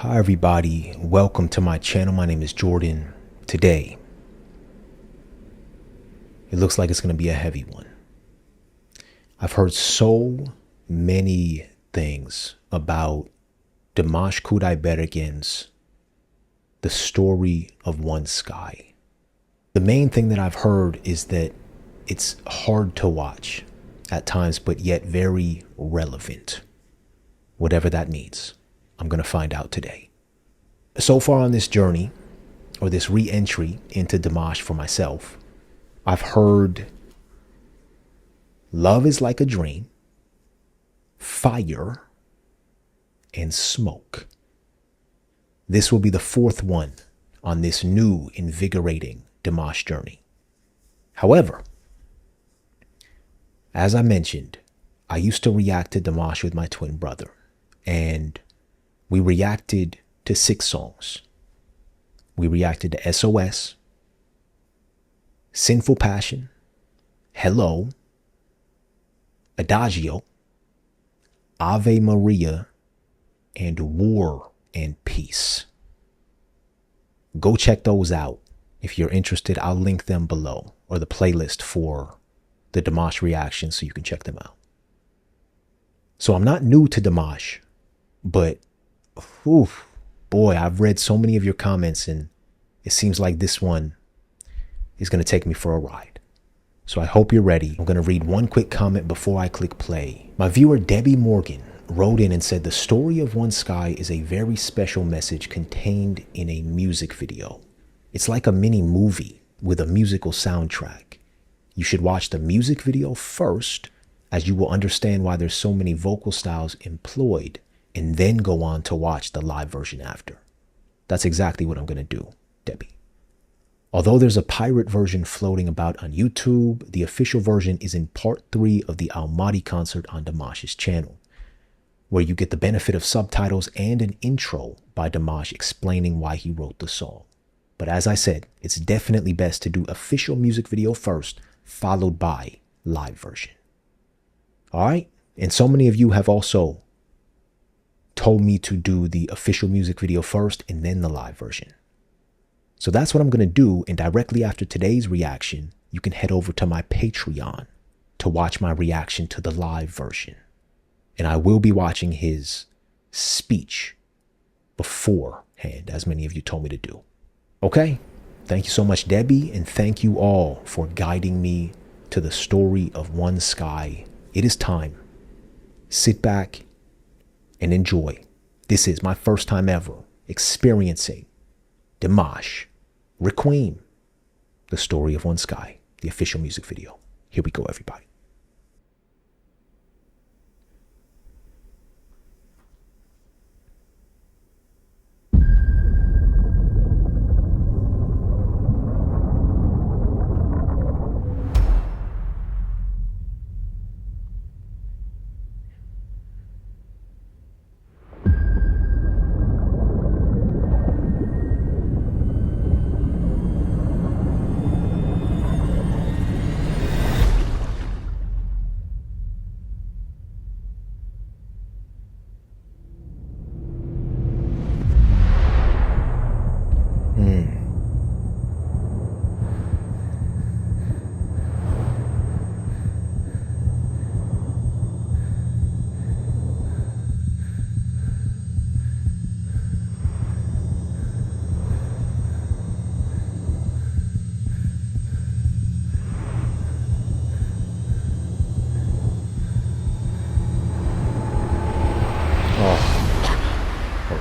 Hi everybody, welcome to my channel. My name is Jordan. Today, it looks like it's going to be a heavy one. I've heard so many things about Dimash Qudaibergen's The Story of One Sky. The main thing that I've heard is that it's hard to watch at times, but yet very relevant. Whatever that means, I'm going to find out today. So far on this journey, or this re-entry into Dimash for myself, I've heard love is like a dream, fire, and smoke. This will be the fourth one on this new, invigorating Dimash journey. However, as I mentioned, I used to react to Dimash with my twin brother, and we reacted to 6 songs. We reacted to SOS, Sinful Passion, Hello, Adagio, Ave Maria, and War and Peace. Go check those out. If you're interested, I'll link them below, or the playlist for the Dimash reactions so you can check them out. So I'm not new to Dimash, but boy, I've read so many of your comments and it seems like this one is going to take me for a ride. So I hope you're ready. I'm going to read one quick comment before I click play. My viewer Debbie Morgan wrote in and said, "The story of One Sky is a very special message contained in a music video. It's like a mini movie with a musical soundtrack. You should watch the music video first, as you will understand why there's so many vocal styles employed, and then go on to watch the live version after." That's exactly what I'm going to do, Debbie. Although there's a pirate version floating about on YouTube, the official version is in part 3 of the Almaty concert on Dimash's channel, where you get the benefit of subtitles and an intro by Dimash explaining why he wrote the song. But as I said, it's definitely best to do official music video first, followed by live version. All right? And so many of you have also told me to do the official music video first and then the live version. So that's what I'm going to do. And directly after today's reaction, you can head over to my Patreon to watch my reaction to the live version. And I will be watching his speech beforehand, as many of you told me to do. Okay? Thank you so much, Debbie. And thank you all for guiding me to the story of One Sky. It is time. Sit back and enjoy. This is my first time ever experiencing Dimash Requiem, The Story of One Sky, the official music video. Here we go, everybody.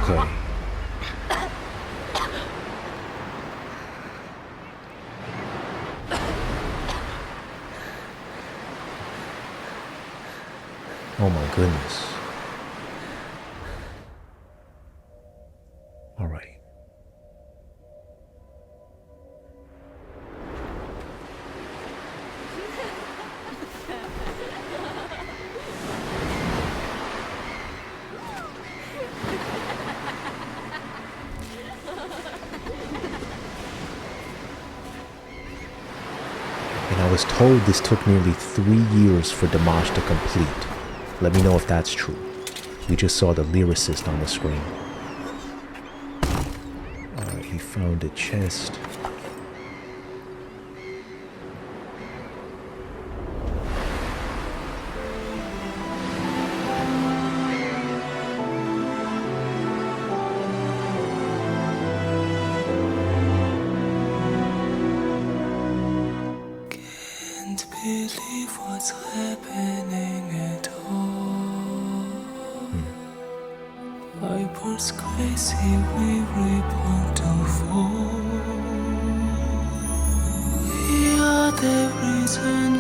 Okay. Oh my goodness. All right. And I was told this took nearly 3 years for Dimash to complete. Let me know if that's true. We just saw the lyricist on the screen. Found a chest. Can't believe what's happening at all. Vipers crazy, we reborn to fall. We are the reason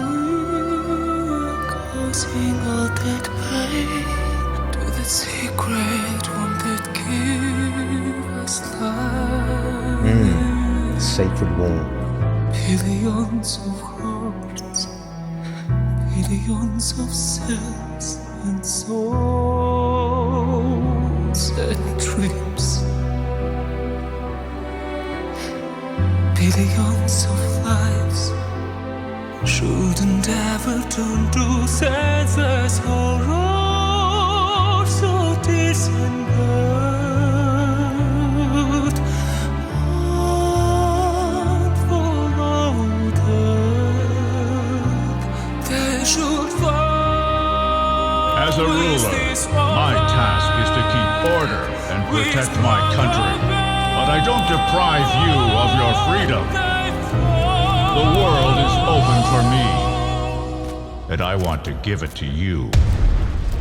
we're causing all that pain. To the secret one that give us life. Sacred womb. Billions of hearts, billions of cells and souls and dreams, billions of lives shouldn't ever turn to senseless horror, so disembarked. As a ruler, my task is to keep order and protect my country. But I don't deprive you of your freedom. The world is open for me, and I want to give it to you.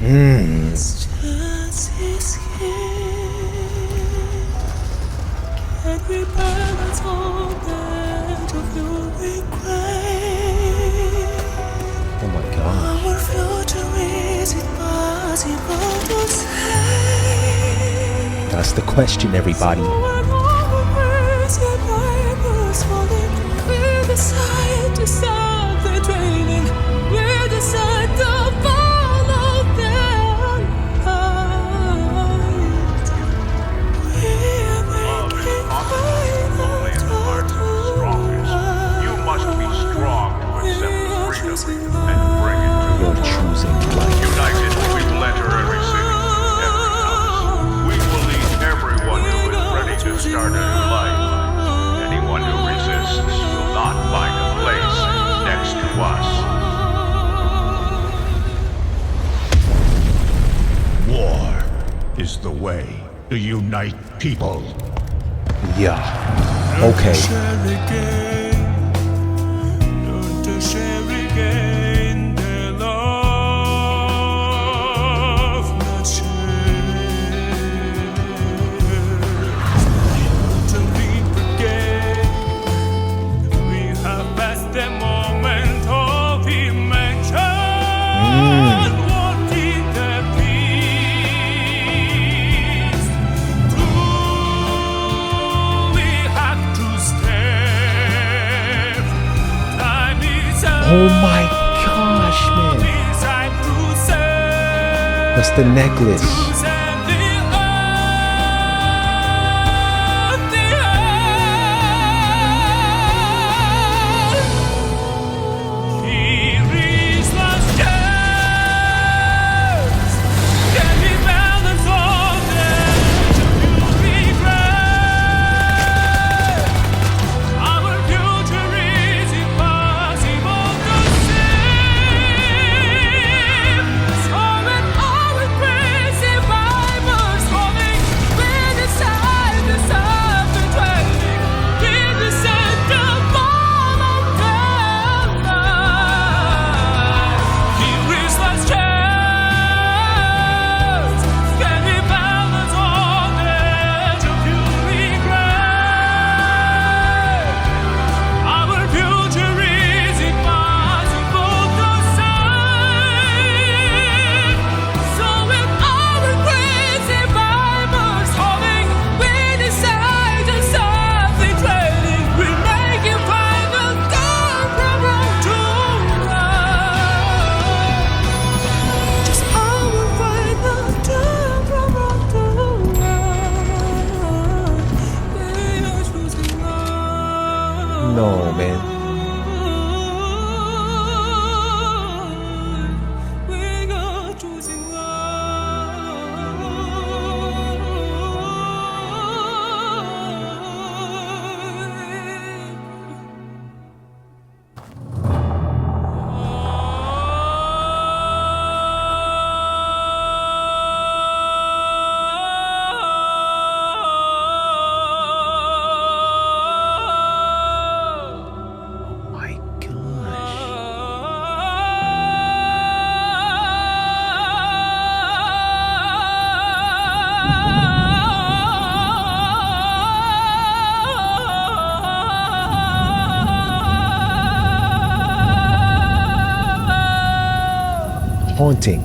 This chance is here. Can we balance all that of your regret? Oh my god. Our future, is it possible to say? That's the question, everybody. So when our words and Bibles falling, we decide to stop the training. We decide to follow their light. We are making final choice. You must be strong to accept the freedom and bring it to You're choosing life. United, we will enter every city, every house. We will lead everyone who is ready to start a new life. Anyone who resists will not find a place next to us. War is the way to unite people. Yeah. Okay. Oh my gosh, man. That's the necklace. No, man. haunting.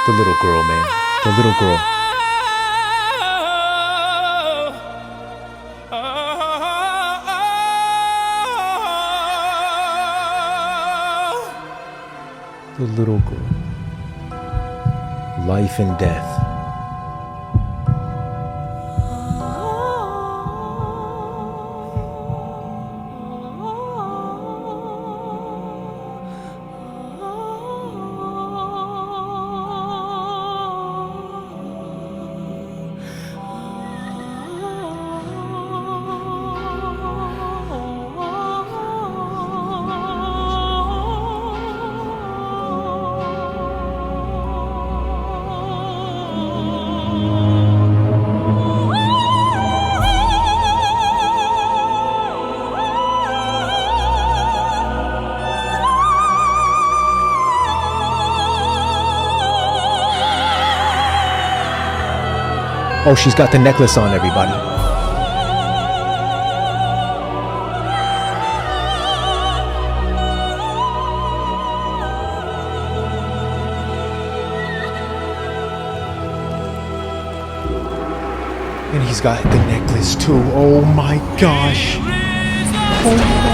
The little girl, man. The little girl. The little girl. Life and death. Oh, she's got the necklace on, everybody. And he's got the necklace too. Oh my gosh. Oh my.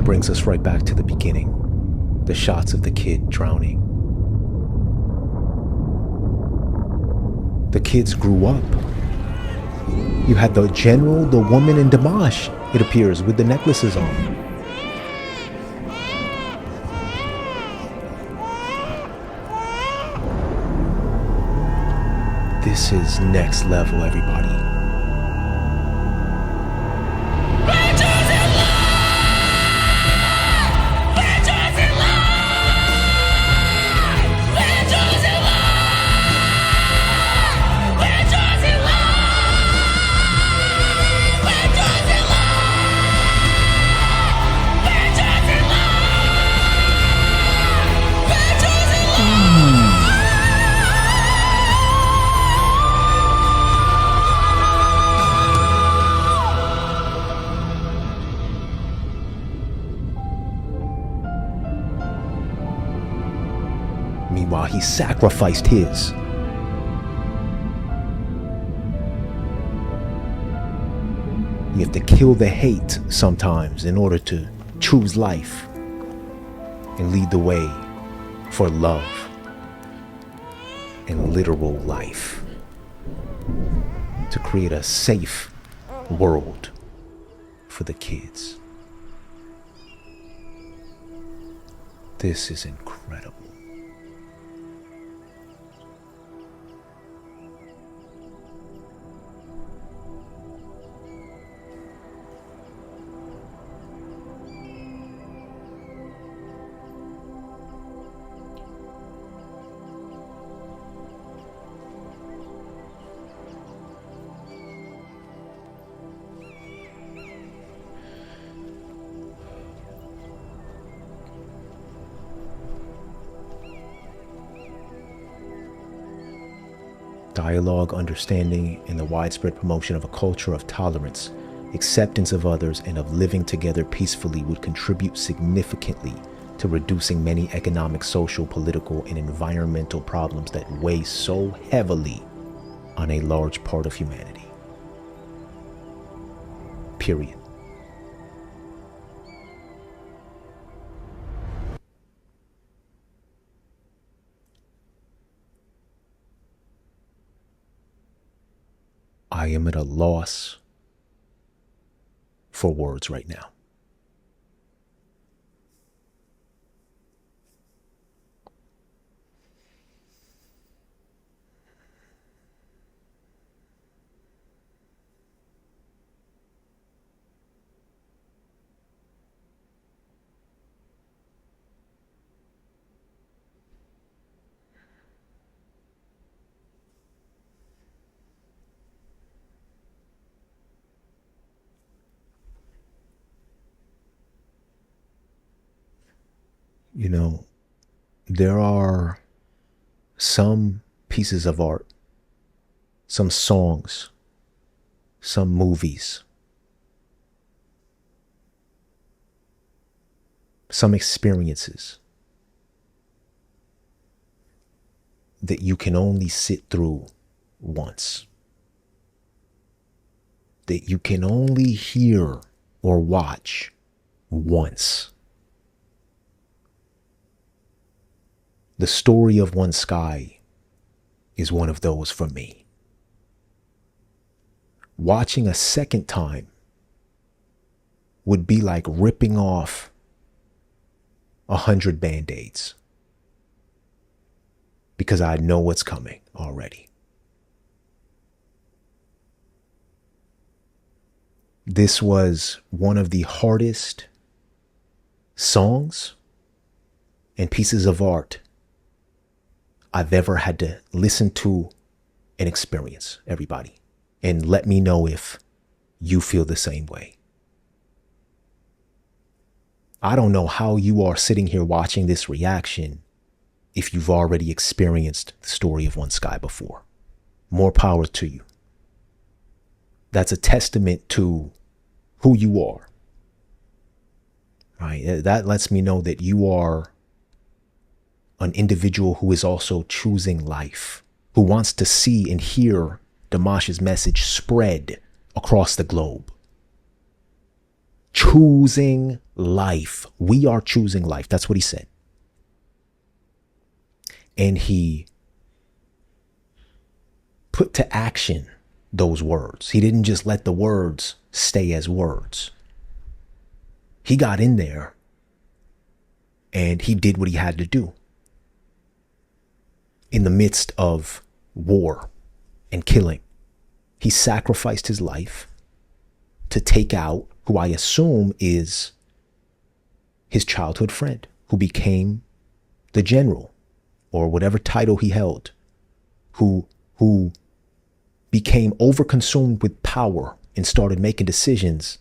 Brings us right back to the beginning. The shots of the kid drowning. The kids grew up. You had the general, the woman, and Dimash, it appears, with the necklaces on. This is next level, everybody. Meanwhile, he sacrificed his. You have to kill the hate sometimes in order to choose life and lead the way for love and literal life, to create a safe world for the kids. This is incredible. incredible. Dialogue, understanding, and the widespread promotion of a culture of tolerance, acceptance of others, and of living together peacefully would contribute significantly to reducing many economic, social, political, and environmental problems that weigh so heavily on a large part of humanity. Period. I am at a loss for words right now. You know, there are some pieces of art, some songs, some movies, some experiences that you can only sit through once, that you can only hear or watch once. The Story of One Sky is one of those for me. Watching a second time would be like ripping off 100 Band-Aids, because I know what's coming already. This was one of the hardest songs and pieces of art I've ever had to listen to and experience, everybody. And let me know if you feel the same way. I don't know how you are sitting here watching this reaction if you've already experienced The Story of One Sky before. More power to you. That's a testament to who you are. Right? That lets me know that you are an individual who is also choosing life, who wants to see and hear Dimash's message spread across the globe. Choosing life. We are choosing life. That's what he said. And he put to action those words. He didn't just let the words stay as words. He got in there and he did what he had to do. In the midst of war and killing, he sacrificed his life to take out who I assume is his childhood friend, who became the general or whatever title he held, who became overconsumed with power and started making decisions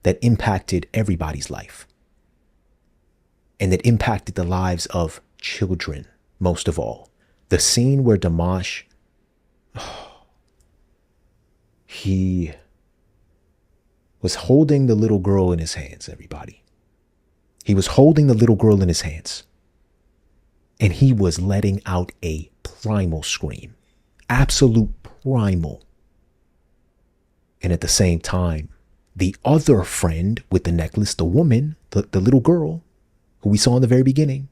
that impacted everybody's life and that impacted the lives of children most of all. The scene where Dimash, he was holding the little girl in his hands, everybody. He was holding the little girl in his hands. And he was letting out a primal scream. Absolute primal. And at the same time, the other friend with the necklace, the woman, the little girl, who we saw in the very beginning,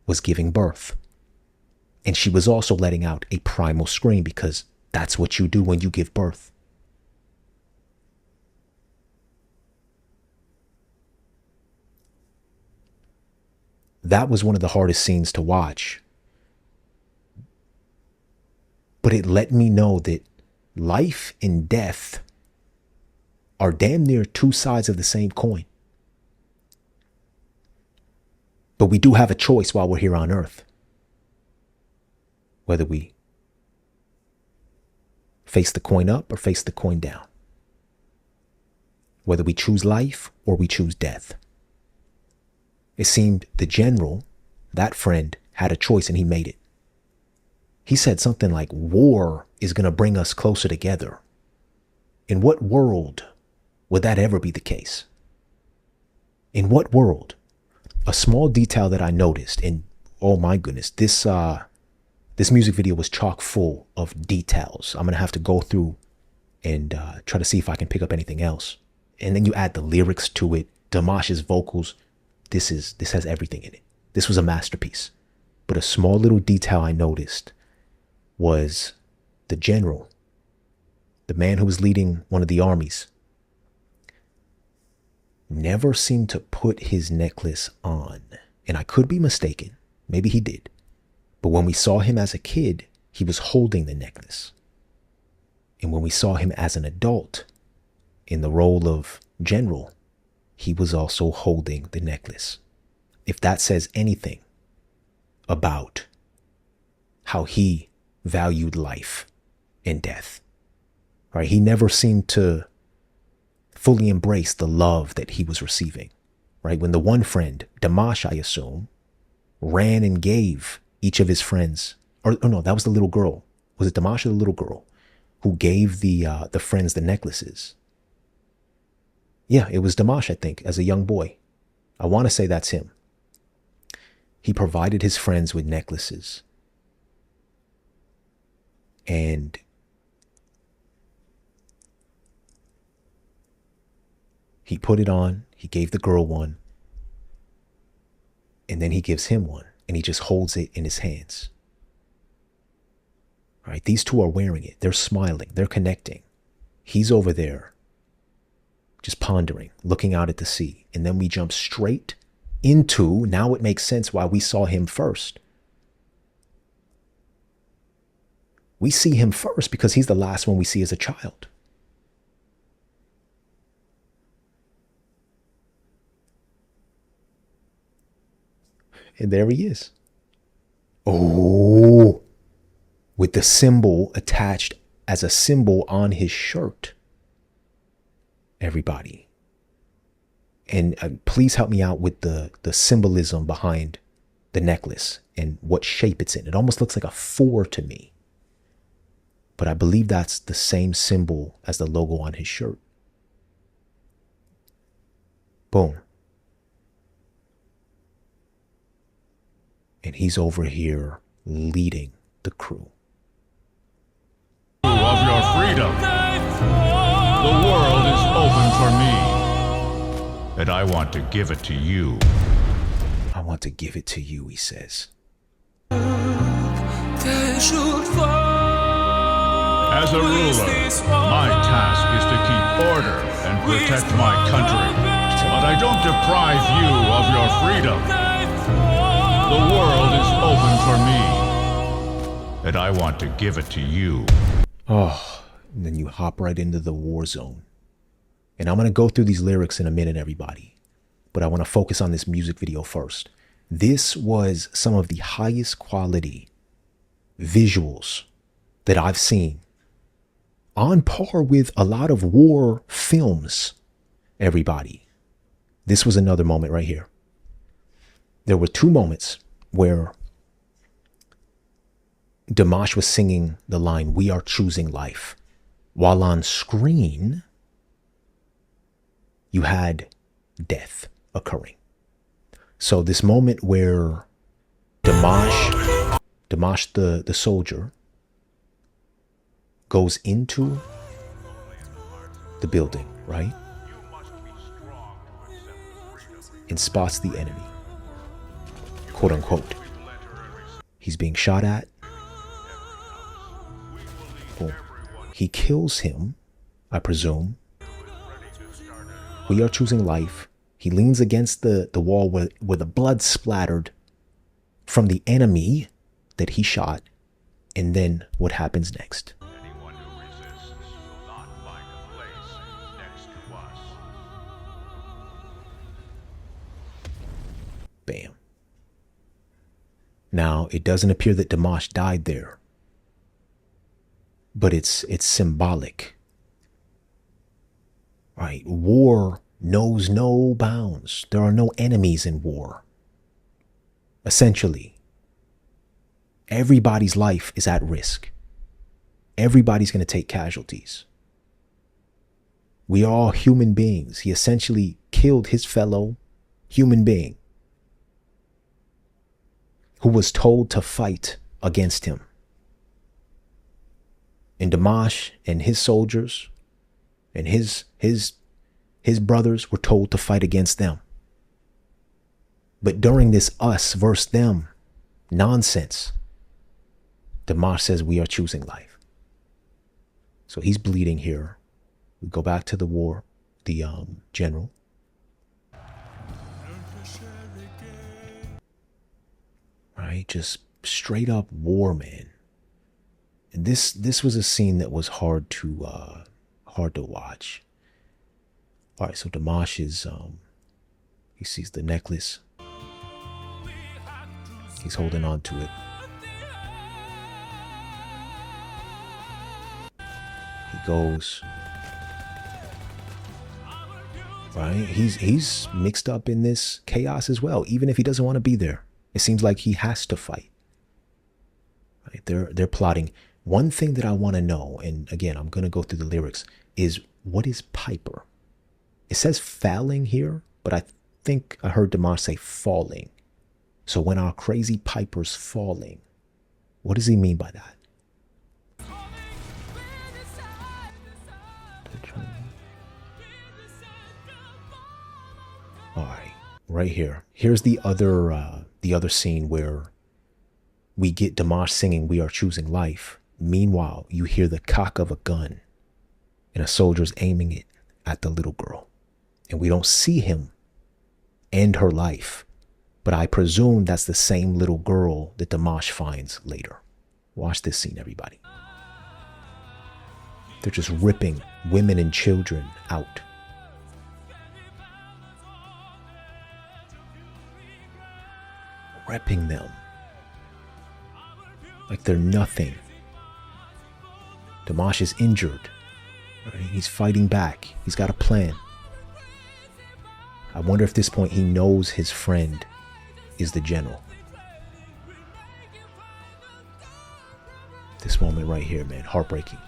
was giving birth. And she was also letting out a primal scream, because that's what you do when you give birth. That was one of the hardest scenes to watch. But it let me know that life and death are damn near two sides of the same coin. But we do have a choice while we're here on earth. Whether we face the coin up or face the coin down. Whether we choose life or we choose death. It seemed the general, that friend, had a choice and he made it. He said something like, war is going to bring us closer together. In what world would that ever be the case? In what world? A small detail that I noticed, and oh my goodness, this music video was chock full of details. I'm going to have to go through and try to see if I can pick up anything else. And then you add the lyrics to it, Dimash's vocals. This has everything in it. This was a masterpiece. But a small little detail I noticed was the general, the man who was leading one of the armies, never seemed to put his necklace on. And I could be mistaken. Maybe he did. But when we saw him as a kid, he was holding the necklace. And when we saw him as an adult, in the role of general, he was also holding the necklace. If that says anything about how he valued life and death, right? He never seemed to fully embrace the love that he was receiving, right? When the one friend, Dimash, I assume, ran and gave each of his friends, or no, that was the little girl. Was it Dimash or the little girl who gave the friends the necklaces? Yeah, it was Dimash, I think, as a young boy. I want to say that's him. He provided his friends with necklaces. And he put it on, he gave the girl one, and then he gives him one, and he just holds it in his hands. All right, these two are wearing it. They're smiling, they're connecting. He's over there just pondering, looking out at the sea. And then we jump straight into, now it makes sense why we saw him first. We see him first because he's the last one we see as a child. And there he is. Oh, with the symbol attached as a symbol on his shirt. Everybody. And please help me out with the symbolism behind the necklace and what shape it's in. It almost looks like a 4 to me. But I believe that's the same symbol as the logo on his shirt. Boom. And he's over here leading the crew. Of your freedom. The world is open for me. And I want to give it to you. I want to give it to you, he says. As a ruler, my task is to keep order and protect my country. But I don't deprive you of your freedom. The world is open for me. And I want to give it to you. Oh, and then you hop right into the war zone. And I'm going to go through these lyrics in a minute, everybody. But I want to focus on this music video first. This was some of the highest quality visuals that I've seen, on par with a lot of war films, everybody. This was another moment right here. There were 2 moments where Dimash was singing the line, "We are choosing life," while on screen, you had death occurring. So this moment where Dimash the soldier, goes into the building, right? And spots the enemy, quote unquote. He's being shot at. Boom. He kills him, I presume. We are choosing life. He leans against the wall where the blood splattered from the enemy that he shot. And then what happens next? Anyone who resists will not find a place next to us. Bam. Now, it doesn't appear that Dimash died there, but it's symbolic. Right? War knows no bounds. There are no enemies in war. Essentially, everybody's life is at risk. Everybody's going to take casualties. We are all human beings. He essentially killed his fellow human being who was told to fight against him. And Dimash and his soldiers and his brothers were told to fight against them. But during this us versus them nonsense, Dimash says we are choosing life. So he's bleeding here. We go back to the war, the general. Right, just straight up war, man. And this was a scene that was hard to watch. All right, so Dimash is he sees the necklace. He's holding on to it. He goes. Right, he's mixed up in this chaos as well, even if he doesn't want to be there. It seems like he has to fight. Right? They're plotting. One thing that I want to know, and again, I'm going to go through the lyrics, is what is Piper? It says falling here, but I think I heard Dimash say falling. So when our crazy Piper's falling, what does he mean by that? All right, right here. Here's the other scene where we get Dimash singing "We Are Choosing Life." Meanwhile, you hear the cock of a gun, and a soldier's aiming it at the little girl, and we don't see him end her life, but I presume that's the same little girl that Dimash finds later. Watch this scene, everybody. They're just ripping women and children out. Ripping them like they're nothing. Dimash is injured. Right? He's fighting back. He's got a plan. I wonder if at this point he knows his friend is the general. This moment right here, man, heartbreaking.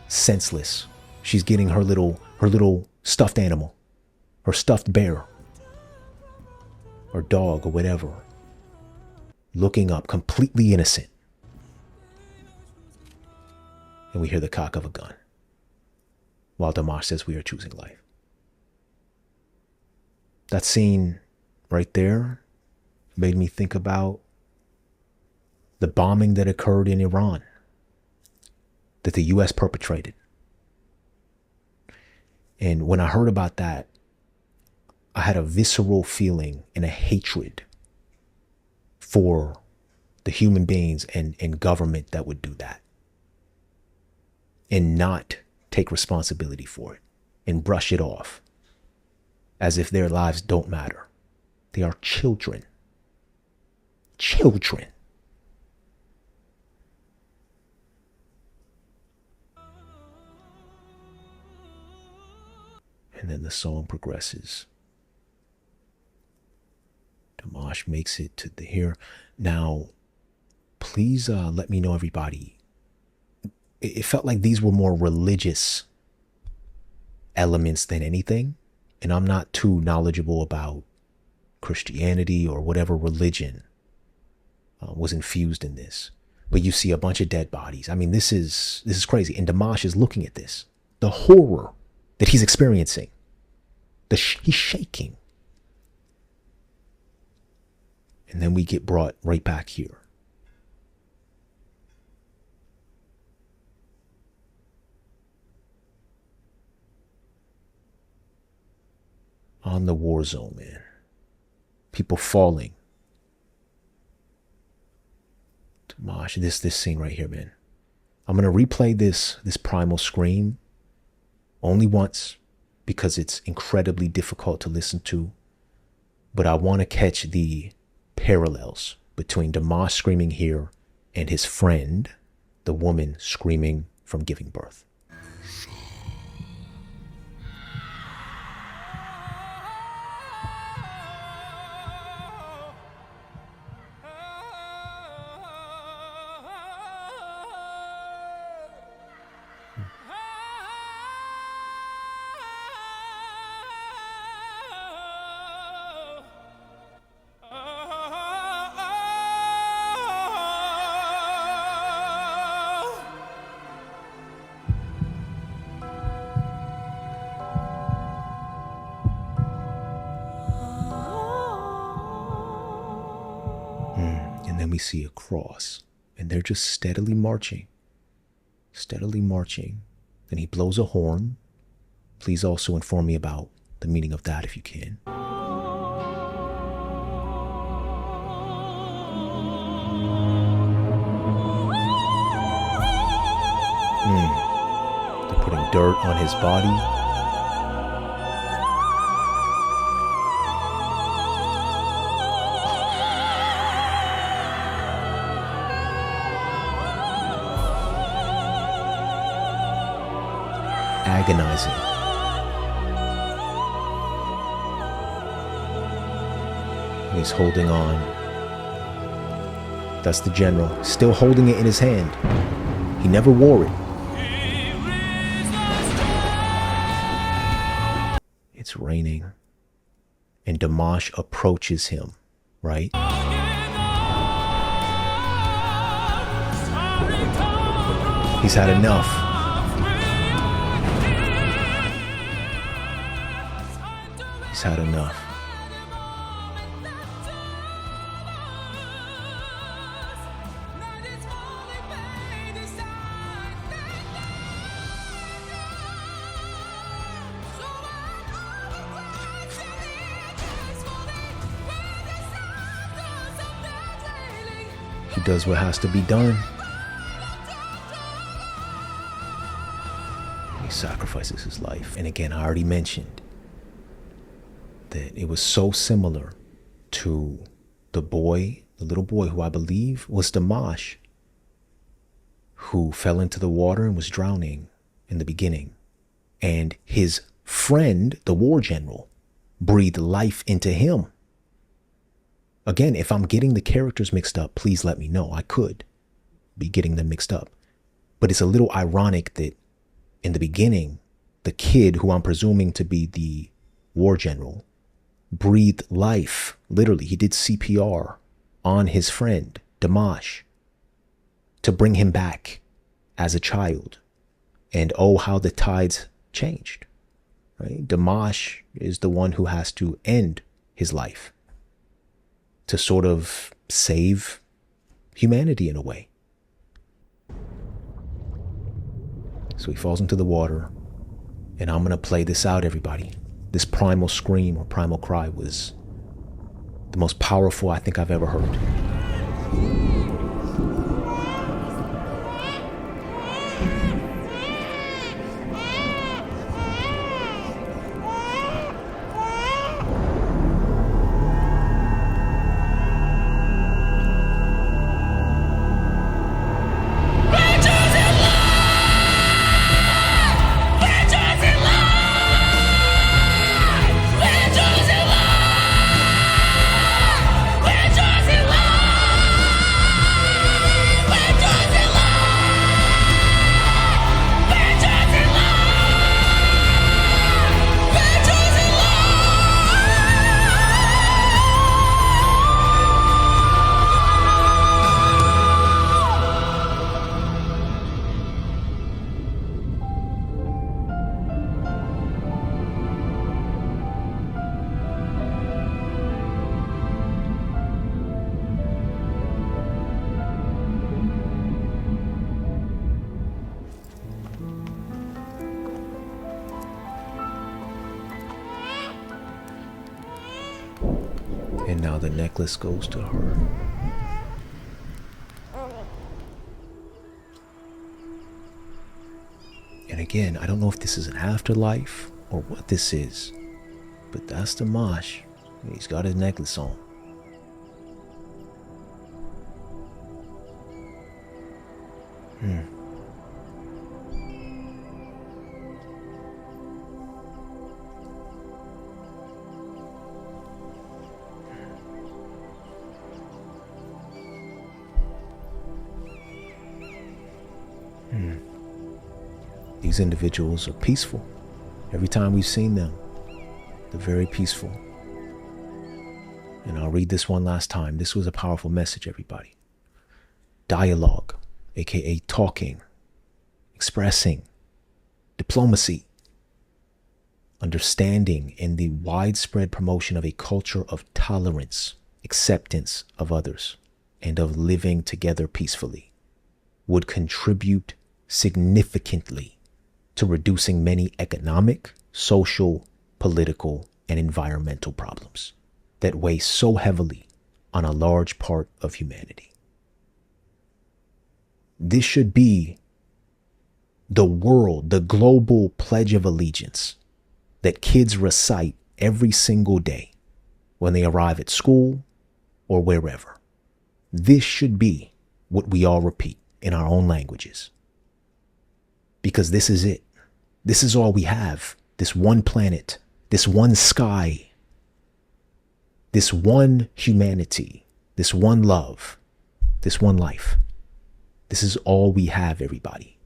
Senseless. She's getting her little stuffed animal, her stuffed bear, or dog, or whatever. Looking up, completely innocent. And we hear the cock of a gun. While Dimash says we are choosing life. That scene right there made me think about the bombing that occurred in Iran that the US perpetrated. And when I heard about that, I had a visceral feeling and a hatred for the human beings and government that would do that and not take responsibility for it and brush it off as if their lives don't matter. They are children. Children. And then the song progresses. Dimash makes it to the here. Now, please let me know, everybody. It felt like these were more religious elements than anything. And I'm not too knowledgeable about Christianity or whatever religion was infused in this. But you see a bunch of dead bodies. I mean, this is crazy. And Dimash is looking at this. The horror that he's experiencing. He's shaking. And then we get brought right back here. on the war zone, man. People falling. Dimash, this scene right here, man. I'm gonna replay this primal scream only once because it's incredibly difficult to listen to. But I want to catch the parallels between Dimash screaming here and his friend, the woman screaming from giving birth. And then we see a cross, and they're just steadily marching. Then he blows a horn. Please also inform me about the meaning of that if you can. They're putting dirt on his body. Agonizing. And he's holding on. That's the general, still holding it in his hand. He never wore it. It's raining. And Dimash approaches him, right? He's had enough. Had enough. He does what has to be done. He sacrifices his life. And again, I already mentioned that it was so similar to the little boy who I believe was Dimash, who fell into the water and was drowning in the beginning. And his friend, the war general, breathed life into him. Again, if I'm getting the characters mixed up, please let me know. I could be getting them mixed up. But it's a little ironic that in the beginning, the kid who I'm presuming to be the war general breathed life. Literally, he did CPR on his friend, Dimash, to bring him back as a child. And oh, how the tides changed. Right? Dimash is the one who has to end his life to sort of save humanity in a way. So he falls into the water, and I'm going to play this out, everybody. This primal scream or primal cry was the most powerful I think I've ever heard. now the necklace goes to her. And again, I don't know if this is an afterlife or what this is, but that's Dimash. He's got his necklace on. These individuals are peaceful. Every time we've seen them, they're very peaceful. And I'll read this one last time. This was a powerful message, everybody. Dialogue, aka talking, expressing, diplomacy, understanding, and the widespread promotion of a culture of tolerance, acceptance of others, and of living together peacefully would contribute significantly to reducing many economic, social, political, and environmental problems that weigh so heavily on a large part of humanity. This should be the world, the global pledge of allegiance that kids recite every single day when they arrive at school or wherever. This should be what we all repeat in our own languages. Because this is it. This is all we have. This one planet, this one sky, this one humanity, this one love, this one life. This is all we have, everybody.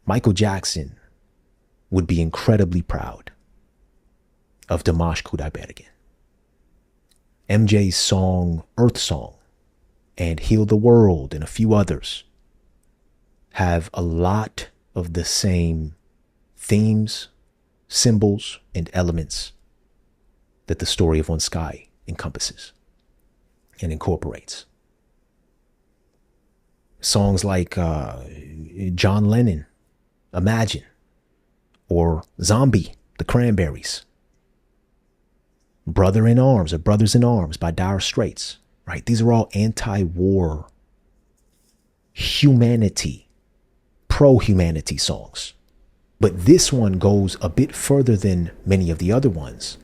Michael Jackson would be incredibly proud of Dimash Qudaibergen. MJ's song, Earth Song, and Heal the World, and a few others have a lot of the same themes, symbols, and elements that the story of One Sky encompasses and incorporates. Songs like John Lennon, Imagine, or Zombie, The Cranberries, Brother in Arms or Brothers in Arms by Dire Straits, right? These are all anti-war, humanity, pro-humanity songs. But this one goes a bit further than many of the other ones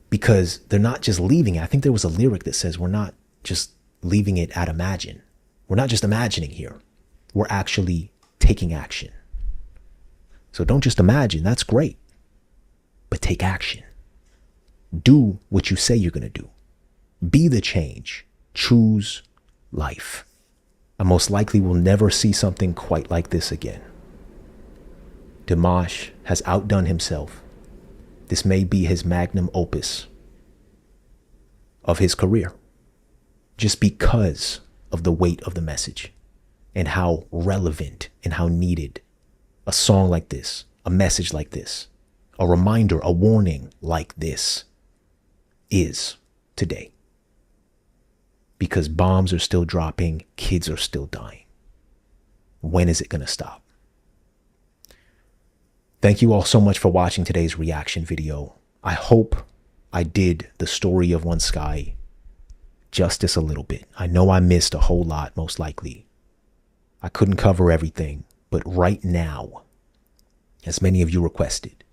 because they're not just leaving it. I think there was a lyric that says we're not just leaving it at imagine. We're not just imagining here. We're actually taking action. So don't just imagine, that's great. But take action. Do what you say you're going to do. Be the change. Choose life. I most likely will never see something quite like this again. Dimash has outdone himself. This may be his magnum opus of his career, just because of the weight of the message and how relevant and how needed a song like this, a message like this, a reminder, a warning like this is today. Because bombs are still dropping, kids are still dying. When is it going to stop? Thank you all so much for watching today's reaction video. I hope I did the story of One Sky justice a little bit. I know I missed a whole lot, most likely. I couldn't cover everything, but right now, as many of you requested,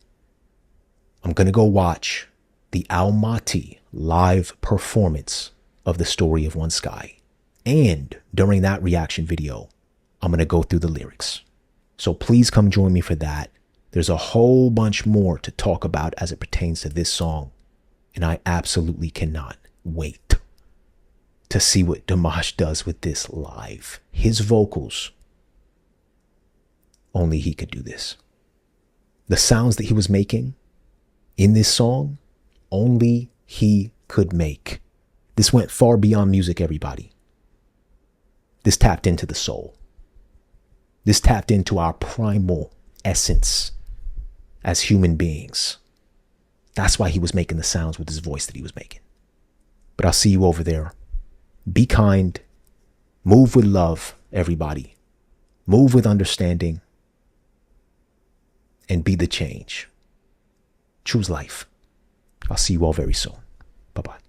I'm going to go watch the Almaty live performance of the story of One Sky. And during that reaction video, I'm going to go through the lyrics. So please come join me for that. There's a whole bunch more to talk about as it pertains to this song. And I absolutely cannot wait to see what Dimash does with this live. His vocals, only he could do this. The sounds that he was making in this song, only he could make. This went far beyond music, everybody. This tapped into the soul. This tapped into our primal essence as human beings. That's why he was making the sounds with his voice that he was making. But I'll see you over there. Be kind. Move with love, everybody. Move with understanding. And be the change. Choose life. I'll see you all very soon. Bye-bye.